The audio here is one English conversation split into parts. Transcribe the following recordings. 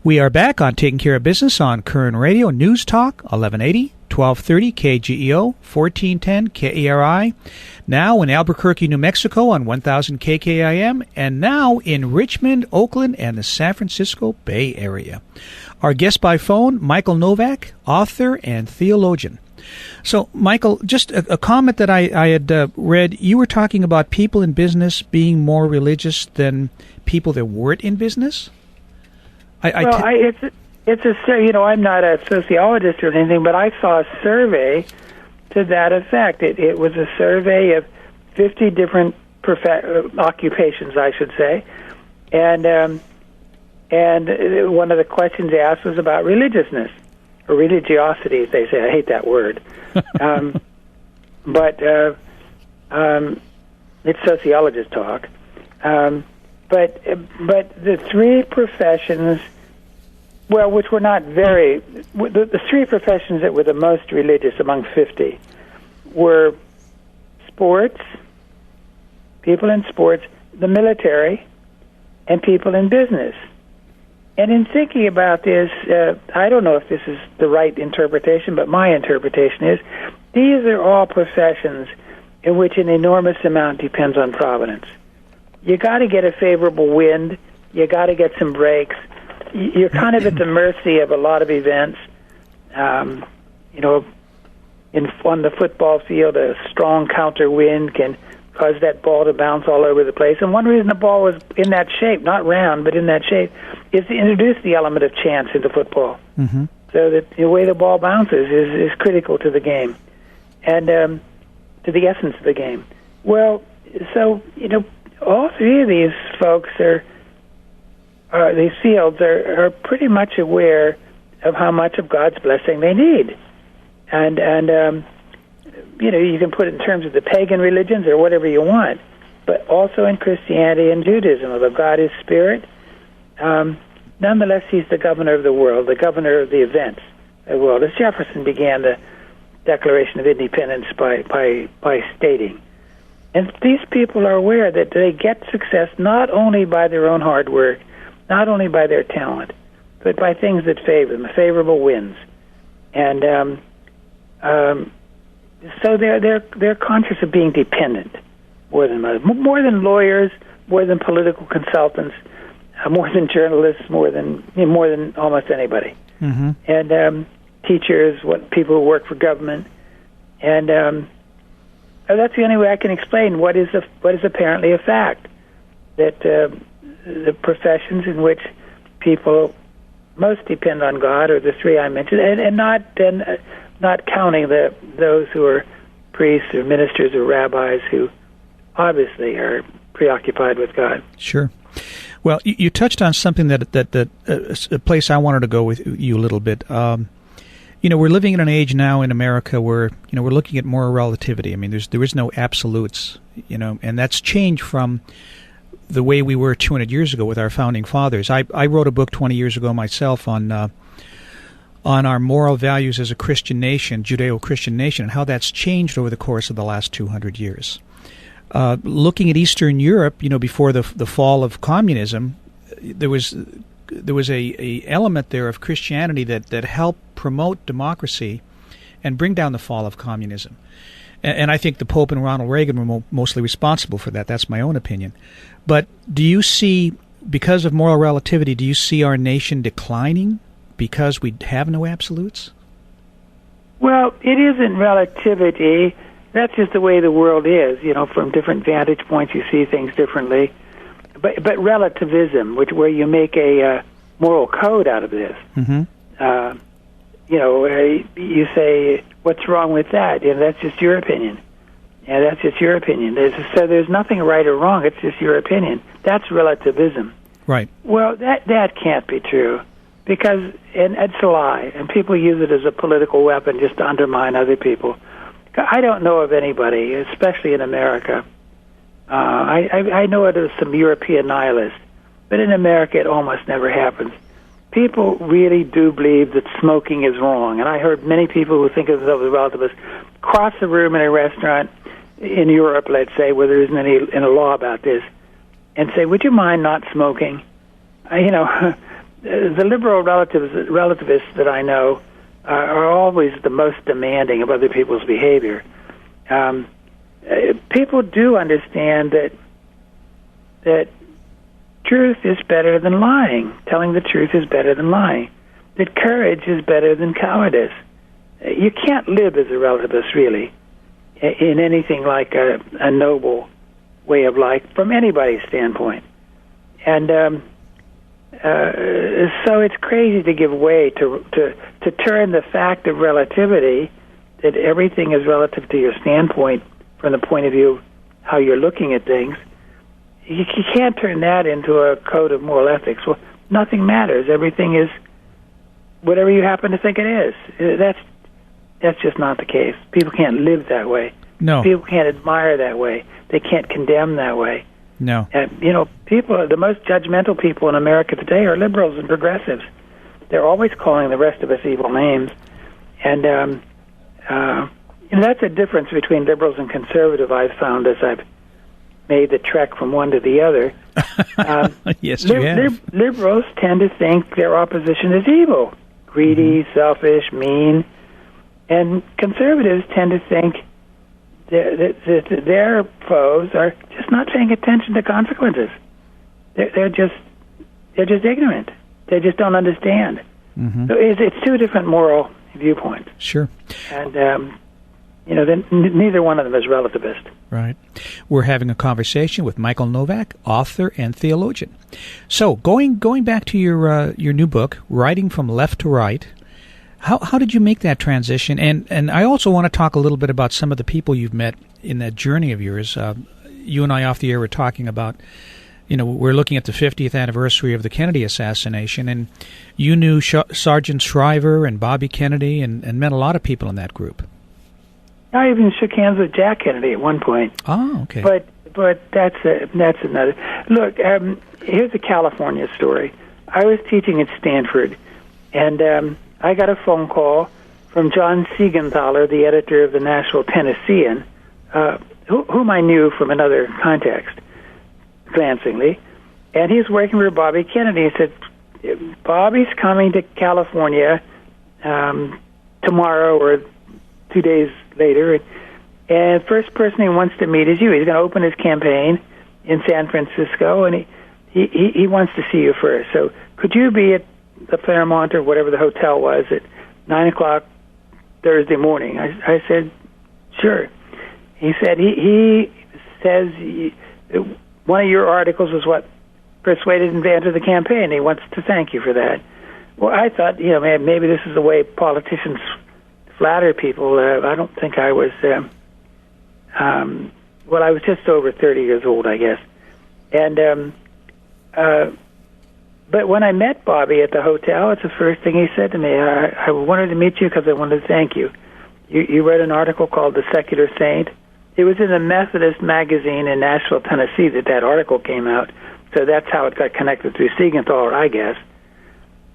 We are back on Taking Care of Business on Current Radio, News Talk, 1180, 1230 KGEO, 1410 KERI, now in Albuquerque, New Mexico on 1000 KKIM, and now in Richmond, Oakland, and the San Francisco Bay Area. Our guest by phone, Michael Novak, author and theologian. So, Michael, just a comment that I had read. You were talking about people in business being more religious than people that weren't in business? It's I'm not a sociologist or anything, but I saw a survey to that effect. It was a survey of 50 different occupations, I should say, and one of the questions asked was about religiousness, or religiosity, as they say. I hate that word. But it's sociologist talk. But the three professions, which were not the three professions that were the most religious among 50 were sports, people in sports, the military, and people in business. And in thinking about this, I don't know if this is the right interpretation, but my interpretation is these are all professions in which an enormous amount depends on providence. You got to get a favorable wind. You got to get some breaks. You're kind of at the mercy of a lot of events. On the football field, a strong counter wind can cause that ball to bounce all over the place. And one reason the ball was in that shape, not round, but in that shape, is to introduce the element of chance into football. Mm-hmm. So that the way the ball bounces is critical to the game and to the essence of the game. Well, so, all three of these folks these fields are pretty much aware of how much of God's blessing they need. And you can put it in terms of the pagan religions or whatever you want, but also in Christianity and Judaism, although God is spirit, nonetheless he's the governor of the world, the governor of the events of the world. As Jefferson began the Declaration of Independence by stating. And these people are aware that they get success not only by their own hard work, not only by their talent, but by things that favor them, favorable winds. And so they're conscious of being dependent more than lawyers, more than political consultants, more than journalists, more than almost anybody. Mm-hmm. And teachers, people who work for government, and that's the only way I can explain what is apparently a fact, that the professions in which people most depend on God are the three I mentioned, and not counting those who are priests or ministers or rabbis who obviously are preoccupied with God. Sure. Well, you touched on something that a place I wanted to go with you a little bit. We're living in an age now in America where we're looking at moral relativity. I mean, there is no absolutes, and that's changed from the way we were 200 years ago with our founding fathers. I wrote a book 20 years ago myself on our moral values as a Christian nation, Judeo-Christian nation, and how that's changed over the course of the last 200 years. Looking at Eastern Europe, before the fall of communism, there was a element there of Christianity that helped promote democracy and bring down the fall of communism. And I think the Pope and Ronald Reagan were mostly responsible for that. That's my own opinion. But do you see, because of moral relativity, do you see our nation declining because we have no absolutes? Well, it isn't relativity. That's just the way the world is. From different vantage points, you see things differently. But relativism, where you make a moral code out of this, mm-hmm. You say, what's wrong with that? That's just your opinion. Yeah, that's just your opinion. There's nothing right or wrong. It's just your opinion. That's relativism. Right. Well, that can't be true, because and it's a lie, and people use it as a political weapon just to undermine other people. I don't know of anybody, especially in America. I know it as some European nihilists, but in America it almost never happens. People really do believe that smoking is wrong, and I heard many people who think of themselves as relativists cross the room in a restaurant in Europe, let's say, where there isn't any law about this, and say, "Would you mind not smoking?" the liberal relativists that I know are always the most demanding of other people's behavior. People do understand that truth is better than lying. Telling the truth is better than lying. That courage is better than cowardice. You can't live as a relativist, really, in anything like a noble way of life from anybody's standpoint. And so it's crazy to give way to turn the fact of relativity, that everything is relative to your standpoint from the point of view of how you're looking at things. You can't turn that into a code of moral ethics. Well, nothing matters. Everything is whatever you happen to think it is. That's just not the case. People can't live that way. No. People can't admire that way. They can't condemn that way. No. People, the most judgmental people in America today are liberals and progressives. They're always calling the rest of us evil names. And that's a difference between liberals and conservative, I've found, as I've made the trek from one to the other. Yes, you have. Liberals tend to think their opposition is evil, greedy, selfish, mean. And conservatives tend to think that their foes are just not paying attention to consequences. They're just ignorant. They just don't understand. Mm-hmm. So it's two different moral viewpoints. Sure. And then neither one of them is relativist. Right. We're having a conversation with Michael Novak, author and theologian. So going back to your new book, Writing from Left to Right. How did you make that transition? And I also want to talk a little bit about some of the people you've met in that journey of yours. You and I off the air were talking about, we're looking at the 50th anniversary of the Kennedy assassination, and you knew Sergeant Shriver and Bobby Kennedy and met a lot of people in that group. I even shook hands with Jack Kennedy at one point. Oh, okay. But that's another. Look, here's a California story. I was teaching at Stanford, and I got a phone call from John Siegenthaler, the editor of the Nashville Tennessean, whom I knew from another context, glancingly, and he's working for Bobby Kennedy. He said, Bobby's coming to California tomorrow or 2 days later, and the first person he wants to meet is you. He's going to open his campaign in San Francisco, and he wants to see you first. So could you be at the Fairmont or whatever the hotel was at 9 o'clock Thursday morning? I said, sure. He said, he says one of your articles was what persuaded him to enter the campaign. He wants to thank you for that. Well, I thought, maybe this is the way politicians flatter people. I don't think I was, I was just over 30 years old, I guess. And, but when I met Bobby at the hotel, it's the first thing he said to me. I wanted to meet you because I wanted to thank you. You read an article called The Secular Saint. It was in the Methodist magazine in Nashville, Tennessee that article came out. So that's how it got connected through Siegenthaler, I guess.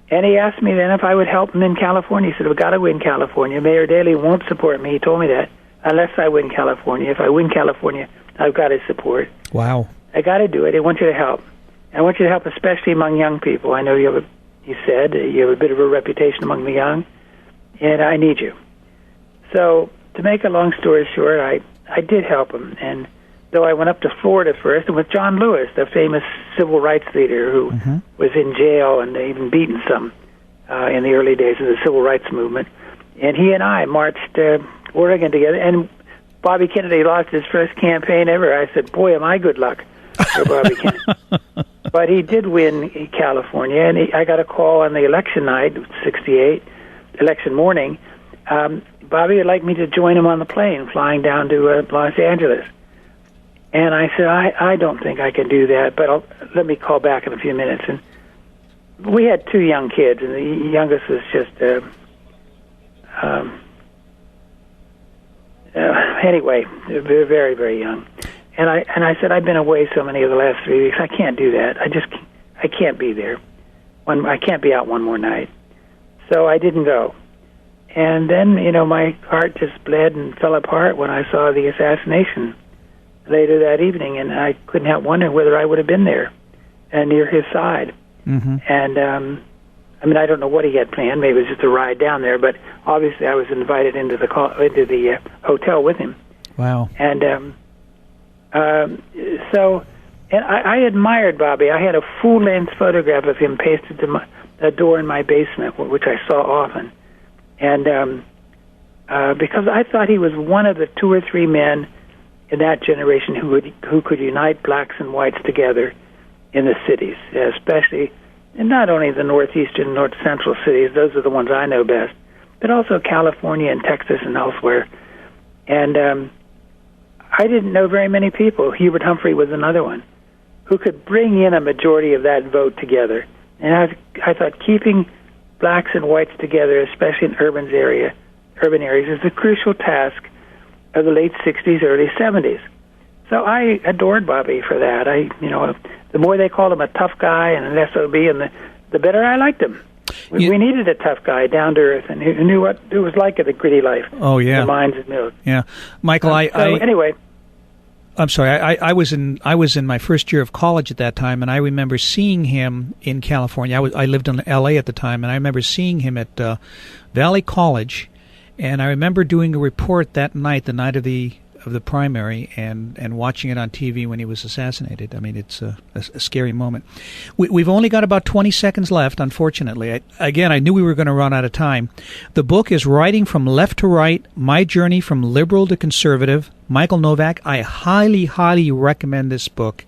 And he asked me then if I would help him in California. He said, we've got to win California. Mayor Daley won't support me. He told me that, unless I win California. If I win California, I've got his support. Wow. I got to do it. I want you to help. I want you to help, especially among young people. I know you have a bit of a reputation among the young, and I need you. So to make a long story short, I did help him. And though I went up to Florida first, and with John Lewis, the famous civil rights leader who was in jail and even beaten some in the early days of the civil rights movement. And he and I marched Oregon together. And Bobby Kennedy lost his first campaign ever. I said, boy, am I good luck for Bobby Kennedy. But he did win California, and I got a call on the election night, 1968, election morning. Bobby would like me to join him on the plane flying down to Los Angeles. And I said, I don't think I can do that, but let me call back in a few minutes. And we had two young kids, and the youngest was just, anyway, very, very young. And I said, I've been away so many of the last 3 weeks, I can't do that. I can't be there. I can't be out one more night. So I didn't go. And then, my heart just bled and fell apart when I saw the assassination later that evening, and I couldn't help wondering whether I would have been there and near his side. Mm-hmm. And I mean, I don't know what he had planned. Maybe it was just a ride down there, but obviously I was invited into the hotel with him. Wow. And I admired Bobby. I had a full-length photograph of him pasted to the door in my basement, which I saw often. And because I thought he was one of the 2 or 3 men in that generation who could unite blacks and whites together in the cities, especially, and not only the northeastern, north central cities, those are the ones I know best, but also California and Texas and elsewhere. And I didn't know very many people. Hubert Humphrey was another one who could bring in a majority of that vote together. And I thought keeping blacks and whites together, especially in urban areas, is a crucial task of the late 60s, early 70s. So I adored Bobby for that. The more they called him a tough guy and an SOB, and the better I liked him. We needed a tough guy, down to earth, and who knew what it was like in the gritty life. Oh yeah, the mines and mills. Yeah, Michael. Anyway, I'm sorry. I was in my first year of college at that time, and I remember seeing him in California. I lived in L.A. at the time, and I remember seeing him at Valley College, and I remember doing a report that night, the night of the primary, and watching it on TV when he was assassinated. I mean, it's a scary moment. We've only got about 20 seconds left, unfortunately. I knew we were going to run out of time. The book is Writing from Left to Right, My Journey from Liberal to Conservative. Michael Novak, I highly, highly recommend this book.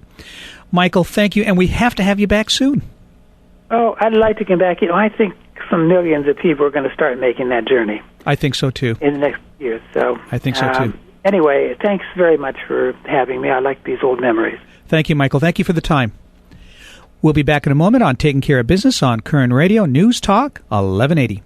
Michael, thank you, and we have to have you back soon. Oh, I'd like to come back. I think some millions of people are going to start making that journey. I think so, too. In the next years. So I think so, too. Anyway, thanks very much for having me. I like these old memories. Thank you, Michael. Thank you for the time. We'll be back in a moment on Taking Care of Business on Current Radio News Talk 1180.